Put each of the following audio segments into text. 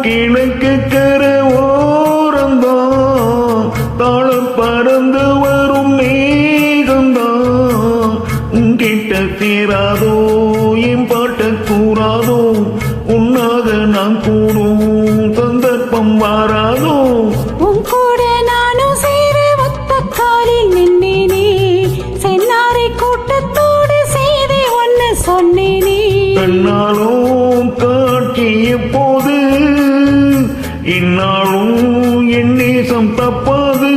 கிழக்கு கரை ஓரந்தான் தாளம் பறந்து வரும் மேகந்தான் உங்கிட்ட தீராதோ என் பாட்ட கூறாதோ உன்னாக நான் கூடும் சந்தர்ப்பம் வாராதோ உன் கூட நானும் சேர ஒத்த காலில் நின்னேனே சென்னாரை கூட்டத்தோடு செய்தி ஒன்னு சொன்னேனே கண்ணாலும் காட்டிய போது இந்நாளும் என் நேசம் தப்பாது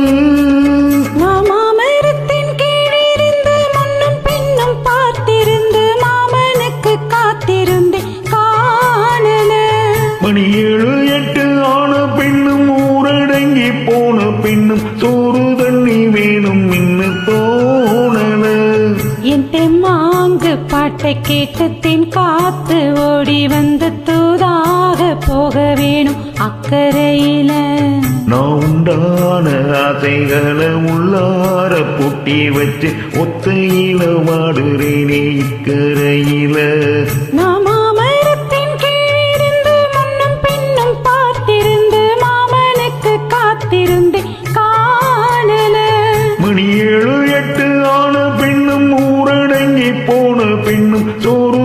மாமரத்தின் கீழிருந்து முன்னும் பின்னும் பார்த்திருந்து மாமனுக்கு காத்திருந்து காணல மணி 7 8 ஆன பின்னும் ஊரடங்கி போன பின்னும் சோறு தண்ணி வேணும் இன்னு தோணல என் தெம்மாங்கு பாட்டை கேட்டு தென் காத்து ஓடி வந்து தூதாக போக வேணும் அக்கறையில நான் உண்டான ஆசைகளை உள்ளார பூட்டி வச்சு ஒத்தையில வாடுறேனே இக்கரையில நான் மாமரத்தின் கீழிருந்து முன்னும் பின்னும் பார்த்திருந்து மாமனுக்கு காத்திருந்து காணல மணி 7 8 ஆன பின்னும் ஊரடங்கி போன பின்னும் சோறு